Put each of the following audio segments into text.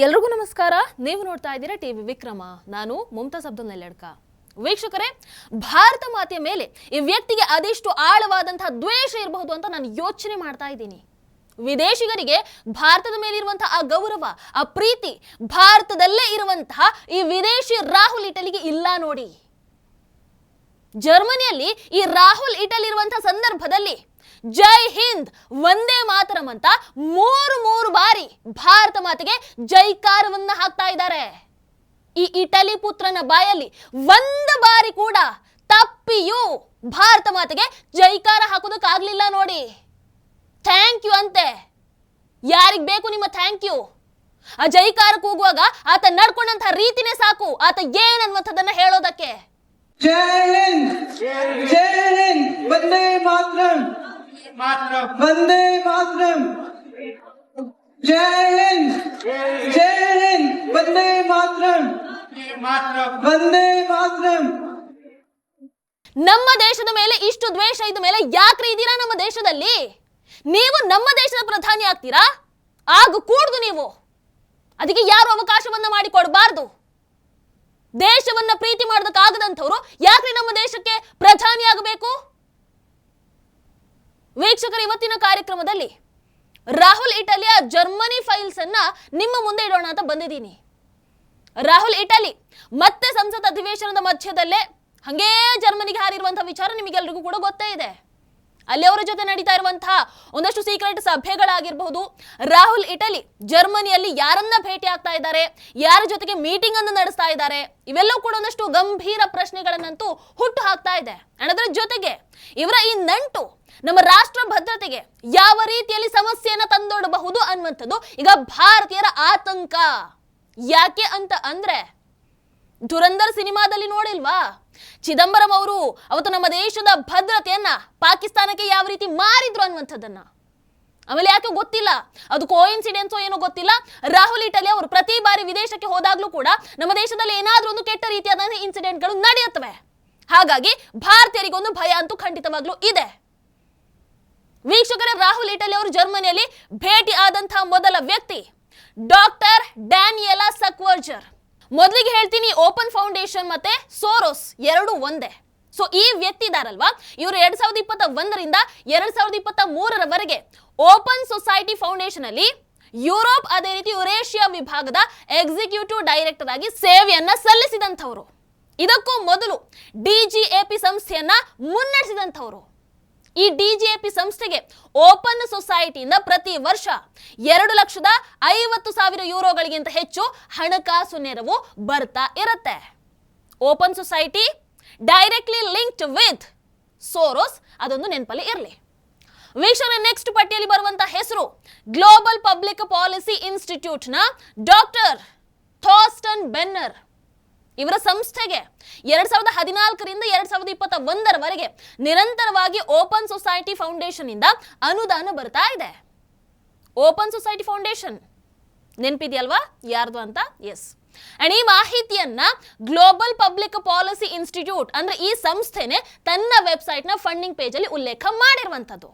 ಎಲ್ರಿಗೂ ನಮಸ್ಕಾರ. ನೀವು ನೋಡ್ತಾ ಇದ್ದೀರಾ ಟಿವಿ ವಿಕ್ರಮ. ನಾನು ಮುಮ್ತಾಜ್ ಅಬ್ದುಲ್ ನೆಲ್ಲಡ್ಕ. ವೀಕ್ಷಕರೇ, ಭಾರತ ಮಾತೆಯ ಮೇಲೆ ಈ ವ್ಯಕ್ತಿಗೆ ಅದೆಷ್ಟು ಆಳವಾದಂತಹ ದ್ವೇಷ ಇರಬಹುದು ಅಂತ ನಾನು ಯೋಚನೆ ಮಾಡ್ತಾ ಇದ್ದೀನಿ. ವಿದೇಶಿಗರಿಗೆ ಭಾರತದ ಮೇಲೆ ಇರುವಂತಹ ಆ ಗೌರವ, ಆ ಪ್ರೀತಿ ಭಾರತದಲ್ಲೇ ಇರುವಂತಹ ಈ ವಿದೇಶಿ ರಾಹುಲ್ ಇಟಲಿಗೆ ಇಲ್ಲ ನೋಡಿ. ಜರ್ಮನಿಯಲ್ಲಿ ಈ ರಾಹುಲ್ ಇಟಲಿ ಇರುವಂತಹ ಸಂದರ್ಭದಲ್ಲಿ ಜೈ ಹಿಂದ್ ವಂದೇ ಮಾತರಂ ಅಂತ ಮೂರು ಬಾರಿ ಭಾರತ ಮಾತೆಗೆ ಜೈಕಾರವನ್ನ ಹಾಕ್ತಾ ಇದ್ದಾರೆ. ಈ ಇಟಲಿ ಪುತ್ರನ ಬಾಯಲ್ಲಿ ಒಂದು ಬಾರಿ ಕೂಡ ತಪ್ಪಿಯೂ ಭಾರತ ಮಾತೆಗೆ ಜೈಕಾರ ಹಾಕೋದಕ್ಕಾಗ್ಲಿಲ್ಲ ನೋಡಿ. ಥ್ಯಾಂಕ್ ಯು ಅಂತೆ. ಯಾರಿಗ್ ಬೇಕು ನಿಮ್ಮ ಥ್ಯಾಂಕ್ ಯು? ಆ ಜೈಕಾರ ಕೂಗುವಾಗ ಆತ ನಡ್ಕೊಂಡಂತಹ ರೀತಿನೇ ಸಾಕು ಆತ ಏನನ್ನುವಂಥದ್ದನ್ನ ಹೇಳೋದಕ್ಕೆ. ಜೈ ಹಿಂದ್, ಜೈ ಹಿಂದ್, ವಂದೇ ಮಾತರಂ, ವಂದೇ ಮಾತರಂ, ಜೈ ಹಿಂದ್, ಜೈ ಹಿಂದ್, ವಂದೇ ಮಾತರಂ, ವಂದೇ ಮಾತರಂ. ನಮ್ಮ ದೇಶದ ಮೇಲೆ ಇಷ್ಟು ದ್ವೇಷ ಇದ್ದ ಮೇಲೆ ಯಾಕ್ರಿ ಇದ್ದೀರಾ ನಮ್ಮ ದೇಶದಲ್ಲಿ? ನೀವು ನಮ್ಮ ದೇಶದ ಪ್ರಧಾನಿ ಆಗ್ತೀರಾ? ಆಗ ಕೂಡ್ದು ನೀವು. ಅದಕ್ಕೆ ಯಾರು ಅವಕಾಶವನ್ನ ಮಾಡಿ ಕೊಡಬಾರ್ದು. ದೇಶವನ್ನ ಪ್ರೀತಿ ಮಾಡೋದಕ್ಕಾಗದಂಥವ್ರು ಯಾಕ್ರಿ ನಮ್ಮ ದೇಶಕ್ಕೆ ಪ್ರಧಾನಿ ಆಗಬೇಕು? ವೀಕ್ಷಕರು, ಇವತ್ತಿನ ಕಾರ್ಯಕ್ರಮದಲ್ಲಿ ರಾಹುಲ್ ಇಟಲಿಯ ಜರ್ಮನಿ ಫೈಲ್ಸ್ ಅನ್ನ ನಿಮ್ಮ ಮುಂದೆ ಇಡೋಣ ಅಂತ ಬಂದಿದ್ದೀನಿ. ರಾಹುಲ್ ಇಟಲಿ ಮತ್ತೆ ಸಂಸತ್ ಅಧಿವೇಶನದ ಮಧ್ಯದಲ್ಲೇ ಹಂಗೇ ಜರ್ಮನಿಗೆ ಹಾರಿರುವಂತಹ ವಿಚಾರ ನಿಮಗೆಲ್ಲರಿಗೂ ಕೂಡ ಗೊತ್ತೇ ಇದೆ. ಅಲ್ಲಿ ಅವರ ಜೊತೆ ನಡೀತಾ ಇರುವಂತಹ ಒಂದಷ್ಟು ಸೀಕ್ರೆಟ್ ಸಭೆಗಳಾಗಿರಬಹುದು, ರಾಹುಲ್ ಇಟಲಿ ಜರ್ಮನಿಯಲ್ಲಿ ಯಾರನ್ನ ಭೇಟಿ ಆಗ್ತಾ ಇದ್ದಾರೆ, ಯಾರ ಜೊತೆಗೆ ಮೀಟಿಂಗ್ ಅನ್ನು ನಡೆಸ್ತಾ ಇದ್ದಾರೆ, ಇವೆಲ್ಲವೂ ಕೂಡ ಒಂದಷ್ಟು ಗಂಭೀರ ಪ್ರಶ್ನೆಗಳನ್ನಂತೂ ಹುಟ್ಟು ಹಾಕ್ತಾ ಇದೆ. ಅದರ ಜೊತೆಗೆ ಇವರ ಈ ನಂಟು ನಮ್ಮ ರಾಷ್ಟ್ರ ಭದ್ರತೆಗೆ ಯಾವ ರೀತಿಯಲ್ಲಿ ಸಮಸ್ಯೆಯನ್ನ ತಂದೊಡಬಹುದು ಅನ್ನುವಂಥದ್ದು ಈಗ ಭಾರತೀಯರ ಆತಂಕ. ಯಾಕೆ ಅಂತ ಅಂದ್ರೆ, ಧುರಂಧರ್ ಸಿನಿಮಾದಲ್ಲಿ ನೋಡಿಲ್ವಾ, ಚಿದಂಬರಂ ಅವರು ಅವತ್ತು ನಮ್ಮ ದೇಶದ ಭದ್ರತೆಯನ್ನ ಪಾಕಿಸ್ತಾನಕ್ಕೆ ಯಾವ ರೀತಿ ಮಾರಿದ್ರು ಅನ್ನುವಂಥದ್ದನ್ನ. ಆಮೇಲೆ ಯಾಕೆ ಗೊತ್ತಿಲ್ಲ, ಅದು ಕೋಇನ್ಸಿಡೆನ್ಸೋ ಏನೋ ಗೊತ್ತಿಲ್ಲ, ರಾಹುಲ್ ಇಟಲಿ ಅವರು ಪ್ರತಿ ಬಾರಿ ವಿದೇಶಕ್ಕೆ ಹೋದಾಗ್ಲೂ ಕೂಡ ನಮ್ಮ ದೇಶದಲ್ಲಿ ಏನಾದ್ರೂ ಒಂದು ಕೆಟ್ಟ ರೀತಿಯಾದ ಇನ್ಸಿಡೆಂಟ್ಗಳು ನಡೆಯುತ್ತವೆ. ಹಾಗಾಗಿ ಭಾರತೀಯರಿಗೊಂದು ಭಯ ಅಂತೂ ಖಂಡಿತವಾಗ್ಲೂ ಇದೆ. ವೀಕ್ಷಕರೇ, ರಾಹುಲ್ ಇಟಲಿ ಅವರು ಜರ್ಮನಿಯಲ್ಲಿ ಭೇಟಿ ಆದಂತಹ ಮೊದಲ ವ್ಯಕ್ತಿ ಡಾಕ್ಟರ್ ಡ್ಯಾನಿಯೆಲಾ ಸಕ್ವರ್ಜರ್. ಮೊದಲಿಗೆ ಹೇಳ್ತೀನಿ, ಓಪನ್ ಫೌಂಡೇಶನ್ ಮತ್ತೆ ಸೋರೋಸ್ ಎರಡು ಒಂದೇ. ಸೊ ಈ ವ್ಯಕ್ತಿ ಇದಾರಲ್ವಾ, ಇವರು 2021ರಿಂದ 2023ರವರೆಗೆ ಓಪನ್ ಸೊಸೈಟಿ ಫೌಂಡೇಶನ್ ಅಲ್ಲಿ ಯುರೋಪ್ ಅದೇ ರೀತಿ ಯುರೇಷಿಯಾ ವಿಭಾಗದ ಎಕ್ಸಿಕ್ಯೂಟಿವ್ ಡೈರೆಕ್ಟರ್ ಆಗಿ ಸೇವೆಯನ್ನ ಸಲ್ಲಿಸಿದಂಥವರು. ಇದಕ್ಕೂ ಮೊದಲು ಡಿಜಿಎಪಿ ಸಂಸ್ಥೆಯನ್ನ ಮುನ್ನಡೆಸಿದಂಥವರು. ಈ ಡಿಜಿಎಪಿ ಸಂಸ್ಥೆಗೆ ಓಪನ್ ಸೊಸೈಟಿಯಿಂದ ಪ್ರತಿ ವರ್ಷ 2,50,000 ಯೂರೋಗಳಿಗಿಂತ ಹೆಚ್ಚು ಹಣಕಾಸು ನೆರವು ಬರ್ತಾ ಇರುತ್ತೆ. Open society directly linked with Soros, ಅದೊಂದು ನೆನಪಲ್ಲಿ ಇರಲಿ. ವೀಕ್ಷಕರ, ನೆಕ್ಸ್ಟ್ ಪಟ್ಟಿಯಲ್ಲಿ ಬರುವಂತಹ ಹೆಸರು ಗ್ಲೋಬಲ್ ಪಬ್ಲಿಕ್ ಪಾಲಿಸಿ ಇನ್ಸ್ಟಿಟ್ಯೂಟ್ ನ ಡಾಕ್ಟರ್ ಥಾರ್ಸ್ಟನ್ ಬೆನ್ನರ್. ಇವರ ಸಂಸ್ಥೆಗೆ 2014ರಿಂದ 2021ರವರೆಗೆ ನಿರಂತರವಾಗಿ ಓಪನ್ ಸೊಸೈಟಿ ಫೌಂಡೇಶನ್ ಇಂದ ಅನುದಾನ ಬರ್ತಾ ಇದೆ. ಓಪನ್ ಸೊಸೈಟಿ ಫೌಂಡೇಶನ್ ನೆನಪಿದೆಯಲ್ವಾ ಯಾರ್ದು ಅಂತ? ಎಸ್. ಅಂಡ್ ಈ ಮಾಹಿತಿಯನ್ನ ಗ್ಲೋಬಲ್ ಪಬ್ಲಿಕ್ ಪಾಲಿಸಿ ಇನ್ಸ್ಟಿಟ್ಯೂಟ್ ಅಂದ್ರೆ ಈ ಸಂಸ್ಥೆನೆ ತನ್ನ ವೆಬ್ಸೈಟ್ ನ ಫಂಡಿಂಗ್ ಪೇಜ್ ಅಲ್ಲಿ ಉಲ್ಲೇಖ ಮಾಡಿರುವಂತದ್ದು.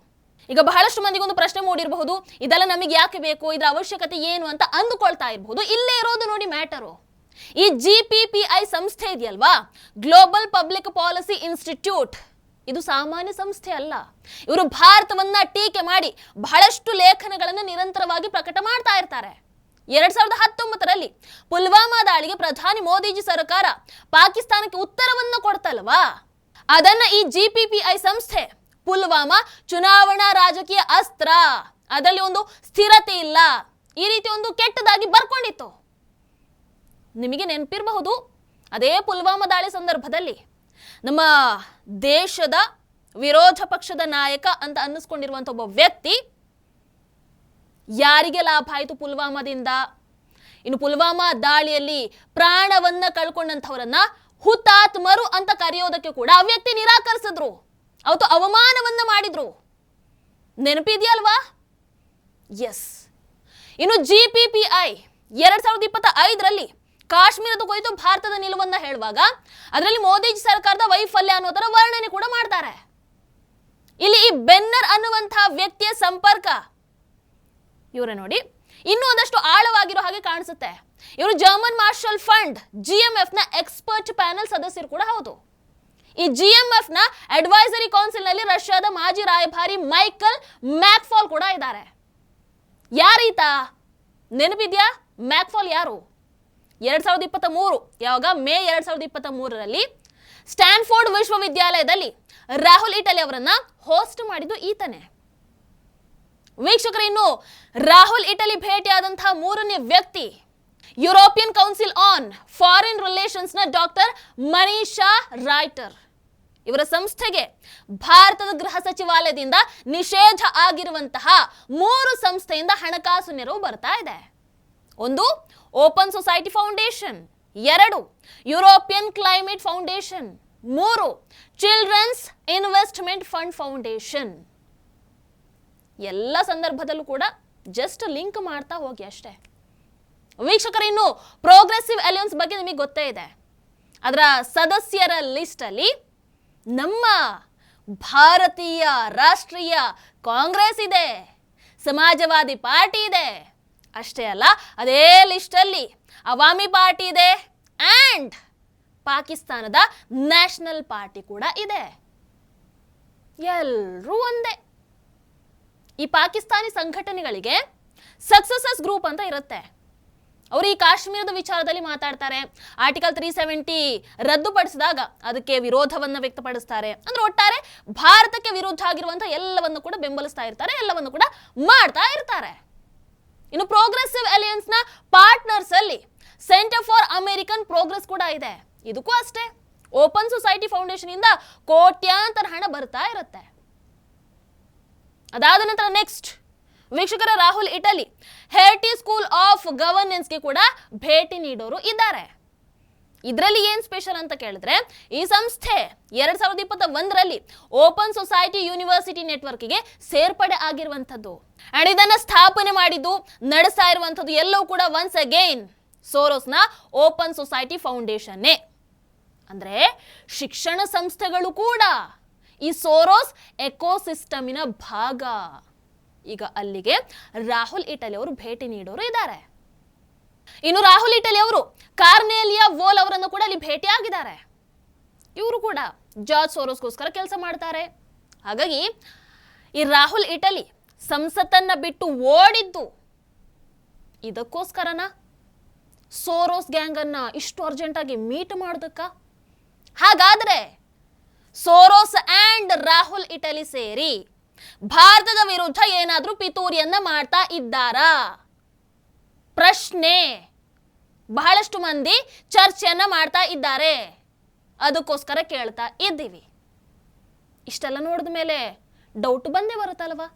ಈಗ ಬಹಳಷ್ಟು ಮಂದಿಗೆ ಒಂದು ಪ್ರಶ್ನೆ ಮೂಡಿರಬಹುದು, ಇದೆಲ್ಲ ನಮಗೆ ಯಾಕೆ ಬೇಕು, ಇದರ ಅವಶ್ಯಕತೆ ಏನು ಅಂತ ಅಂದುಕೊಳ್ತಾ ಇರಬಹುದು. ಇಲ್ಲೇ ಇರೋದು ನೋಡಿ ಮ್ಯಾಟರು. ಈ GPPI ಸಂಸ್ಥೆ ಇದೆಯಲ್ವಾ, ಗ್ಲೋಬಲ್ ಪಬ್ಲಿಕ್ ಪಾಲಿಸಿ ಇನ್ಸ್ಟಿಟ್ಯೂಟ್, ಇದು ಸಾಮಾನ್ಯ ಸಂಸ್ಥೆ ಅಲ್ಲ. ಇವರು ಭಾರತವನ್ನ ಟೀಕೆ ಮಾಡಿ ಬಹಳಷ್ಟು ಲೇಖನಗಳನ್ನು ನಿರಂತರವಾಗಿ ಪ್ರಕಟ ಮಾಡ್ತಾ ಇರ್ತಾರೆ. 2019ರಲ್ಲಿ ಪುಲ್ವಾಮಾ ದಾಳಿಗೆ ಪ್ರಧಾನಿ ಮೋದಿಜಿ ಸರ್ಕಾರ ಪಾಕಿಸ್ತಾನಕ್ಕೆ ಉತ್ತರವನ್ನು ಕೊಡ್ತಲ್ವಾ, ಅದನ್ನ ಈ GPPI ಸಂಸ್ಥೆ ಪುಲ್ವಾಮಾ ಚುನಾವಣಾ ರಾಜಕೀಯ ಅಸ್ತ್ರ, ಅದರಲ್ಲಿ ಒಂದು ಸ್ಥಿರತೆ ಇಲ್ಲ, ಈ ರೀತಿ ಒಂದು ಕೆಟ್ಟದಾಗಿ ಬರ್ಕೊಂಡಿತ್ತು. ನಿಮಗೆ ನೆನಪಿರಬಹುದು, ಅದೇ ಪುಲ್ವಾಮಾ ದಾಳಿ ಸಂದರ್ಭದಲ್ಲಿ ನಮ್ಮ ದೇಶದ ವಿರೋಧ ಪಕ್ಷದ ನಾಯಕ ಅಂತ ಅನ್ನಿಸ್ಕೊಂಡಿರುವಂತ ಒಬ್ಬ ವ್ಯಕ್ತಿ, ಯಾರಿಗೆ ಲಾಭ ಆಯಿತು ಪುಲ್ವಾಮಾದಿಂದ, ಇನ್ನು ಪುಲ್ವಾಮಾ ದಾಳಿಯಲ್ಲಿ ಪ್ರಾಣವನ್ನ ಕಳ್ಕೊಂಡಂಥವರನ್ನ ಹುತಾತ್ಮರು ಅಂತ ಕರೆಯೋದಕ್ಕೆ ಕೂಡ ಆ ವ್ಯಕ್ತಿ ನಿರಾಕರಿಸಿದ್ರು, ಅವತ್ತು ಅವಮಾನವನ್ನ ಮಾಡಿದ್ರು. ನೆನಪಿದೆಯಲ್ವಾ? ಎಸ್. ಇನ್ನು GPPI 2025ರಲ್ಲಿ ಕಾಶ್ಮೀರದ ಕುರಿತು ಭಾರತದ ನಿಲುವನ್ನ ಹೇಳುವಾಗ ಅದರಲ್ಲಿ ಮೋದಿಜಿ ಸರ್ಕಾರದ ವೈಫಲ್ಯ ಅನ್ನೋದರ ವರ್ಣನೆ ಕೂಡ ಮಾಡ್ತಾರೆ. ಇಲ್ಲಿ ಈ ಬೆನ್ನರ್ ಅನ್ನುವಂತಹ ವ್ಯಕ್ತಿಯ ಸಂಪರ್ಕ ಇವರೇ ನೋಡಿ. ಇನ್ನೂ ಒಂದಷ್ಟು ಆಳವಾಗಿರೋ ಹಾಗೆ ಕಾಣಿಸುತ್ತೆ. ಇವರು ಜರ್ಮನ್ ಮಾರ್ಷಲ್ ಫಂಡ್ GMF ನ ಎಕ್ಸ್ಪರ್ಟ್ ಪ್ಯಾನೆಲ್ ಸದಸ್ಯರು ಕೂಡ ಹೌದು. ಈ GMF ನ ಅಡ್ವೈಸರಿ ಕೌನ್ಸಿಲ್ ನಲ್ಲಿ ರಷ್ಯಾದ ಮಾಜಿ ರಾಯಭಾರಿ ಮೈಕಲ್ ಮ್ಯಾಕ್ಫಾಲ್ ಕೂಡ ಇದ್ದಾರೆ. ಯಾರೀತ ನೆನಪಿದ್ಯಾ? ಮ್ಯಾಕ್ಫಾಲ್ ಯಾರು? 2023 ಯಾವಾಗ ಮೇ 2023ರಲ್ಲಿ ಸ್ಟ್ಯಾನ್ಫೋರ್ಡ್ ವಿಶ್ವವಿದ್ಯಾಲಯದಲ್ಲಿ ರಾಹುಲ್ ಇಟಲಿ ಅವರನ್ನ ಹೋಸ್ಟ್ ಮಾಡಿದ್ದು ಈತನೇ. ವೀಕ್ಷಕರು, ಇನ್ನು ರಾಹುಲ್ ಇಟಲಿ ಭೇಟಿಯಾದಂತಹ ಮೂರನೇ ವ್ಯಕ್ತಿ European Council on Foreign Relations ನ ಡಾಕ್ಟರ್ ಮನೀಷಾ ರೈಟರ್. ಇವರ ಸಂಸ್ಥೆಗೆ ಭಾರತದ ಗೃಹ ಸಚಿವಾಲಯದಿಂದ ನಿಷೇಧ ಆಗಿರುವಂತಹ 3 ಸಂಸ್ಥೆಯಿಂದ ಹಣಕಾಸು ನೆರವು ಬರ್ತಾ ಇದೆ. 1 Open Society Foundation, 2 European Climate Foundation, 3 Children's Investment Fund Foundation. ಎಲ್ಲ ಸಂದರ್ಭದಲ್ಲೂ ಕೂಡ ಜಸ್ಟ್ ಲಿಂಕ್ ಮಾಡ್ತಾ ಹೋಗಿ ಅಷ್ಟೇ. ವೀಕ್ಷಕರು, ಇನ್ನು ಪ್ರೋಗ್ರೆಸಿವ್ ಅಲಯನ್ಸ್ ಬಗ್ಗೆ ನಿಮಗೆ ಗೊತ್ತೇ ಇದೆ. ಅದರ ಸದಸ್ಯರ ಲಿಸ್ಟ್ ಅಲ್ಲಿ ನಮ್ಮ ಭಾರತೀಯ ರಾಷ್ಟ್ರೀಯ ಕಾಂಗ್ರೆಸ್ ಇದೆ, ಸಮಾಜವಾದಿ ಪಾರ್ಟಿ ಇದೆ. ಅಷ್ಟೇ ಅಲ್ಲ, ಅದೇ ಲಿಸ್ಟ್ ಅಲ್ಲಿ ಅವಾಮಿ ಪಾರ್ಟಿ ಇದೆ ಅಂಡ್ ಪಾಕಿಸ್ತಾನದ ನ್ಯಾಷನಲ್ ಪಾರ್ಟಿ ಕೂಡ ಇದೆ. ಎಲ್ಲರೂ ಒಂದೇ. ಈ ಪಾಕಿಸ್ತಾನಿ ಸಂಘಟನೆಗಳಿಗೆ ಸಕ್ಸೆಸಸ್ ಗ್ರೂಪ್ ಅಂತ ಇರುತ್ತೆ. ಅವರು ಈ ಕಾಶ್ಮೀರದ ವಿಚಾರದಲ್ಲಿ ಮಾತಾಡ್ತಾರೆ. ಆರ್ಟಿಕಲ್ 370 ರದ್ದುಪಡಿಸಿದಾಗ ಅದಕ್ಕೆ ವಿರೋಧವನ್ನ ವ್ಯಕ್ತಪಡಿಸ್ತಾರೆ. ಅಂದ್ರೆ ಒಟ್ಟಾರೆ ಭಾರತಕ್ಕೆ ವಿರುದ್ಧ ಆಗಿರುವಂತಹ ಎಲ್ಲವನ್ನು ಕೂಡ ಬೆಂಬಲಿಸ್ತಾ ಇರ್ತಾರೆ, ಎಲ್ಲವನ್ನು ಕೂಡ ಮಾಡ್ತಾ ಇರ್ತಾರೆ. ಇನ್ನು ಪ್ರೋಗ್ರೆಸಿವ್ ಅಲಯನ್ಸ್ ನ ಪಾರ್ಟ್ನರ್ಸ್ ಅಲ್ಲಿ ಸೆಂಟರ್ ಫಾರ್ ಅಮೆರಿಕನ್ ಪ್ರೋಗ್ರೆಸ್ ಕೂಡ ಇದೆ. ಇದಕ್ಕೂ ಅಷ್ಟೇ ಓಪನ್ ಸೊಸೈಟಿ ಫೌಂಡೇಶನ್ ಇಂದ ಕೋಟ್ಯಾಂತರ ಹಣ ಬರ್ತಾ ಇರುತ್ತೆ. ಅದಾದ ನಂತರ ನೆಕ್ಸ್ಟ್ ವೀಕ್ಷಕರ, ರಾಹುಲ್ ಇಟಲಿ ಹೆರ್ಟಿ ಸ್ಕೂಲ್ ಆಫ್ ಗವರ್ನೆನ್ಸ್ಗೆ ಕೂಡ ಭೇಟಿ ನೀಡೋರು ಇದ್ದಾರೆ. ಇದರಲ್ಲಿ ಏನ್ ಸ್ಪೆಷಲ್ ಅಂತ ಕೇಳಿದ್ರೆ, ಈ ಸಂಸ್ಥೆ 2021ರಲ್ಲಿ ಓಪನ್ ಸೊಸೈಟಿ ಯೂನಿವರ್ಸಿಟಿ ನೆಟ್ವರ್ಕ್ಗೆ ಸೇರ್ಪಡೆ ಆಗಿರುವಂಥದ್ದು. ಅಂಡ್ ಇದನ್ನ ಸ್ಥಾಪನೆ ಮಾಡಿದ್ದು, ನಡೆಸ್ತಾ ಇರುವಂಥದ್ದು ಎಲ್ಲವೂ ಕೂಡ ಒನ್ಸ್ ಅಗೈನ್ ಸೋರೋಸ್ನ ಓಪನ್ ಸೊಸೈಟಿ ಫೌಂಡೇಶನ್ನೇ. ಅಂದ್ರೆ ಶಿಕ್ಷಣ ಸಂಸ್ಥೆಗಳು ಕೂಡ ಈ ಸೋರೋಸ್ ಎಕೋಸಿಸ್ಟಮಿನ ಭಾಗ. ಈಗ ಅಲ್ಲಿಗೆ ರಾಹುಲ್ ಇಟಲಿ ಅವರು ಭೇಟಿ ನೀಡೋರು ಇದ್ದಾರೆ. ಇನ್ನು ರಾಹುಲ್ ಇಟಲಿ ಅವರು ಕಾರ್ನೆಲಿಯಾ ವೋಲ್ ಅವರನ್ನು ಕೂಡ ಅಲ್ಲಿ ಭೇಟಿ ಆಗಿದ್ದಾರೆ. ಇವರು ಕೂಡ ಜಾರ್ಜ್ ಸೋರೋಸ್ಗೋಸ್ಕರ ಕೆಲಸ ಮಾಡ್ತಾರೆ. ಹಾಗಾಗಿ ಈ ರಾಹುಲ್ ಇಟಲಿ ಸಂಸತ್ತನ್ನ ಬಿಟ್ಟು ಓಡಿದ್ದು ಇದಕ್ಕೋಸ್ಕರನ? ಸೋರೋಸ್ ಗ್ಯಾಂಗ್ ಅನ್ನ ಇಷ್ಟು ಅರ್ಜೆಂಟ್ ಆಗಿ ಮೀಟ್ ಮಾಡೋದಕ್ಕ? ಹಾಗಾದ್ರೆ ಸೋರೋಸ್ ಅಂಡ್ ರಾಹುಲ್ ಇಟಲಿ ಸೇರಿ ಭಾರತದ ವಿರುದ್ಧ ಏನಾದ್ರೂ ಪಿತೂರಿಯನ್ನ ಮಾಡ್ತಾ ಇದ್ದಾರಾ? ಪ್ರಶ್ನೆ. ಬಹಳಷ್ಟು ಮಂದಿ ಚರ್ಚೆಯನ್ನ ಮಾಡ್ತಾ ಇದ್ದಾರೆ, ಅದಕ್ಕೋಸ್ಕರ ಕೇಳ್ತಾ ಇದ್ದೀವಿ. ಇಷ್ಟೆಲ್ಲ ನೋಡಿದ ಮೇಲೆ ಡೌಟ್ ಬಂದೇ ಬರುತ್ತಲ್ವಾ?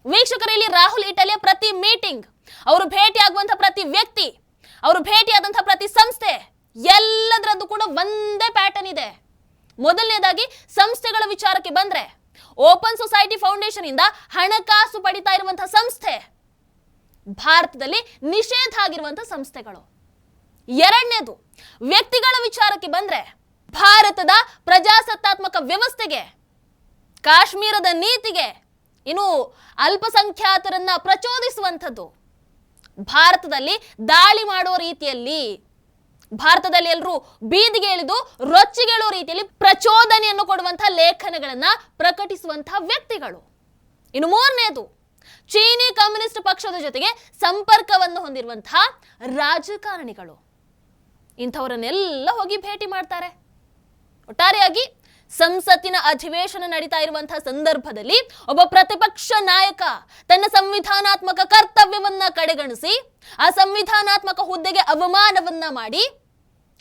ವೀಕ್ಷಕರಲ್ಲಿ ರಾಹುಲ್ ಇಟಲಿಯ ಪ್ರತಿ ಮೀಟಿಂಗ್, ಅವರು ಭೇಟಿ ಆಗುವಂತಹ ಪ್ರತಿ ವ್ಯಕ್ತಿ, ಅವರು ಭೇಟಿಯಾದಂತಹ ಪ್ರತಿ ಸಂಸ್ಥೆ, ಎಲ್ಲದರದ್ದು ಕೂಡ ಒಂದೇ ಪ್ಯಾಟರ್ನ್ ಇದೆ. ಮೊದಲನೇದಾಗಿ ಸಂಸ್ಥೆಗಳ ವಿಚಾರಕ್ಕೆ ಬಂದ್ರೆ, ಓಪನ್ ಸೊಸೈಟಿ ಫೌಂಡೇಶನ್ ಇಂದ ಹಣಕಾಸು ಪಡಿತಾ ಇರುವಂತಹ ಸಂಸ್ಥೆ ಭಾರತದಲ್ಲಿ ನಿಷೇಧ ಆಗಿರುವಂತಹ ಸಂಸ್ಥೆಗಳು. ಎರಡನೇದು ವ್ಯಕ್ತಿಗಳ ವಿಚಾರಕ್ಕೆ ಬಂದ್ರೆ, ಭಾರತದ ಪ್ರಜಾಸತ್ತಾತ್ಮಕ ವ್ಯವಸ್ಥೆಗೆ, ಕಾಶ್ಮೀರದ ನೀತಿಗೆ, ಇನ್ನು ಅಲ್ಪಸಂಖ್ಯಾತರನ್ನ ಪ್ರಚೋದಿಸುವಂಥದ್ದು, ಭಾರತದಲ್ಲಿ ದಾಳಿ ಮಾಡುವ ರೀತಿಯಲ್ಲಿ, ಭಾರತದಲ್ಲಿ ಎಲ್ಲರೂ ಬೀದಿಗೆ ಇಳಿದು ರೊಚ್ಚಿಗೇಳುವ ರೀತಿಯಲ್ಲಿ ಪ್ರಚೋದನೆಯನ್ನು ಕೊಡುವಂತಹ ಲೇಖನಗಳನ್ನ ಪ್ರಕಟಿಸುವಂತಹ ವ್ಯಕ್ತಿಗಳು. ಇನ್ನು ಮೂರನೇದು ಚೀನಿ ಕಮ್ಯುನಿಸ್ಟ್ ಪಕ್ಷದ ಜೊತೆಗೆ ಸಂಪರ್ಕವನ್ನು ಹೊಂದಿರುವಂತಹ ರಾಜಕಾರಣಿಗಳು. ಇಂಥವರನ್ನೆಲ್ಲ ಹೋಗಿ ಭೇಟಿ ಮಾಡ್ತಾರೆ. ಒಟ್ಟಾರೆಯಾಗಿ ಸಂಸತ್ತಿನ ಅಧಿವೇಶನ ನಡೀತಾ ಇರುವಂತಹ ಸಂದರ್ಭದಲ್ಲಿ ಒಬ್ಬ ಪ್ರತಿಪಕ್ಷ ನಾಯಕ ತನ್ನ ಸಂವಿಧಾನಾತ್ಮಕ ಕರ್ತವ್ಯವನ್ನ ಕಡೆಗಣಿಸಿ ಆ ಸಂವಿಧಾನಾತ್ಮಕ ಹುದ್ದೆಗೆ ಅವಮಾನವನ್ನ ಮಾಡಿ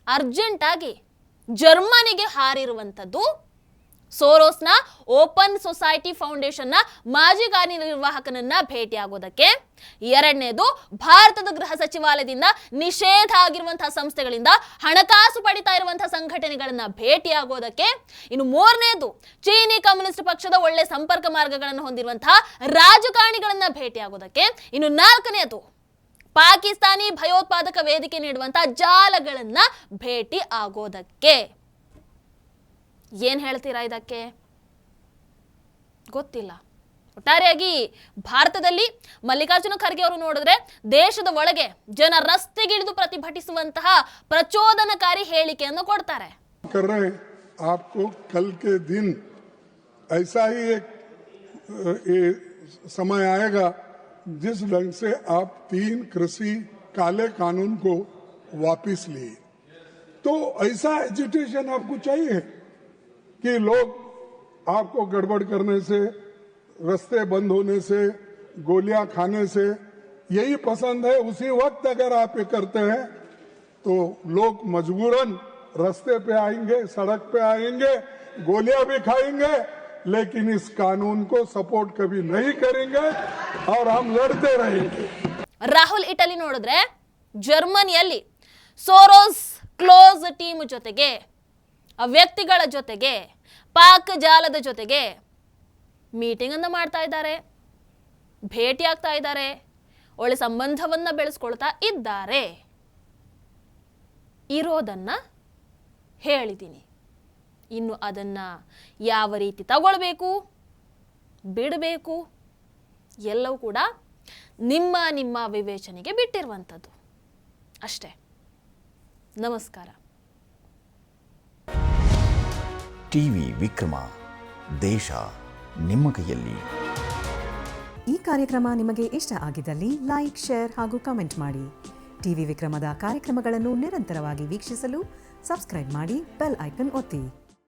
ಅರ್ಜೆಂಟ್ ಆಗಿ ಜರ್ಮನಿಗೆ ಹಾರಿರುವಂಥದ್ದು ಸೋರೋಸ್ನ ಓಪನ್ ಸೊಸೈಟಿ ಫೌಂಡೇಶನ್ನ ಮಾಜಿ ಕಾರ್ಯನಿರ್ವಾಹಕನನ್ನ ಭೇಟಿಯಾಗೋದಕ್ಕೆ. ಎರಡನೇದು ಭಾರತದ ಗೃಹ ಸಚಿವಾಲಯದಿಂದ ನಿಷೇಧ ಆಗಿರುವಂತಹ ಸಂಸ್ಥೆಗಳಿಂದ ಹಣಕಾಸು ಪಡಿತಾ ಇರುವಂತಹ ಸಂಘಟನೆಗಳನ್ನ ಭೇಟಿಯಾಗೋದಕ್ಕೆ. ಇನ್ನು ಮೂರನೇದು ಚೀನಿ ಕಮ್ಯುನಿಸ್ಟ್ ಪಕ್ಷದ ಒಳ್ಳೆ ಸಂಪರ್ಕ ಮಾರ್ಗಗಳನ್ನು ಹೊಂದಿರುವಂತಹ ರಾಜಕಾರಣಿಗಳನ್ನ ಭೇಟಿಯಾಗೋದಕ್ಕೆ. ಇನ್ನು ನಾಲ್ಕನೇದು ಪಾಕಿಸ್ತಾನಿ ಭಯೋತ್ಪಾದಕ ವೇದಿಕೆ ನೀಡುವಂತಹ ಜಾಲಗಳನ್ನ ಭೇಟಿ ಆಗೋದಕ್ಕೆ. ಏನ್ ಹೇಳ್ತೀರಾ ಇದಕ್ಕೆ? ಗೊತ್ತಿಲ್ಲ. ಒಟ್ಟಾರೆಯಾಗಿ ಭಾರತದಲ್ಲಿ ಮಲ್ಲಿಕಾರ್ಜುನ ಖರ್ಗೆ ಅವರು ನೋಡಿದ್ರೆ ದೇಶದ ಒಳಗೆ ಜನ ರಸ್ತೆಗಿಳಿದು ಪ್ರತಿಭಟಿಸುವಂತಹ ಪ್ರಚೋದನಕಾರಿ ಹೇಳಿಕೆಯನ್ನು ಕೊಡ್ತಾರೆ. आपको कल के दिन ऐसा ही एक समय आएगा जिस ढंग से आप 3 कृषि काले कानून को वापस लिए, तो ऐसा एजिटेशन आपको चाहिए कि लोग आपको गड़बड़ करने से, रास्ते बंद होने से, गोलियां खाने से यही पसंद है. उसी वक्त अगर आप ये करते हैं तो लोग मजबूरन रास्ते पे आएंगे, सड़क पे आएंगे, गोलियां भी खाएंगे, लेकिन इस कानून को सपोर्ट कभी नहीं करेंगे और हम लड़ते रहेंगे. ರಾಹುಲ್ ಇಟಲಿ ನೋಡಿದ್ರೆ ಜರ್ಮನಿಯಲ್ಲಿ ಸೋರೋಸ್ ಕ್ಲೋಸ್ ಟೀಮ್ ಜೊತೆಗೆ, ಆ ವ್ಯಕ್ತಿಗಳ ಜೊತೆಗೆ, ಪಾಕ್ ಜಾಲದ ಜೊತೆಗೆ ಮೀಟಿಂಗ್ ಅನ್ನು ಮಾಡ್ತಾ ಇದ್ದಾರೆ, ಭೇಟಿ ಆಗ್ತಾ ಇದ್ದಾರೆ, ಒಳ್ಳೆ ಸಂಬಂಧವನ್ನ ಬೆಳೆಸ್ಕೊಳ್ತಾ ಇದ್ದಾರೆ. ಇರೋದನ್ನ ಹೇಳಿದ್ದೀನಿ. ಇನ್ನು ಅದನ್ನ ಯಾವ ರೀತಿ ತಗೊಳ್ಬೇಕು, ಬಿಡಬೇಕು, ಎಲ್ಲವೂ ಕೂಡ ನಿಮ್ಮ ನಿಮ್ಮ ವಿವೇಚನೆಗೆ ಬಿಟ್ಟಿರುವಂಥದ್ದು ಅಷ್ಟೇ. ನಮಸ್ಕಾರ. ಟಿವಿ ವಿಕ್ರಮ, ದೇಶ ನಿಮ್ಮ ಕೈಯಲ್ಲಿ. ಈ ಕಾರ್ಯಕ್ರಮ ನಿಮಗೆ ಇಷ್ಟ ಆಗಿದ್ದಲ್ಲಿ ಲೈಕ್, ಶೇರ್ ಹಾಗೂ ಕಮೆಂಟ್ ಮಾಡಿ. ಟಿವಿ ವಿಕ್ರಮದ ಕಾರ್ಯಕ್ರಮಗಳನ್ನು ನಿರಂತರವಾಗಿ ವೀಕ್ಷಿಸಲು ಸಬ್ಸ್ಕ್ರೈಬ್ ಮಾಡಿ, ಬೆಲ್ ಐಕನ್ ಒತ್ತಿ.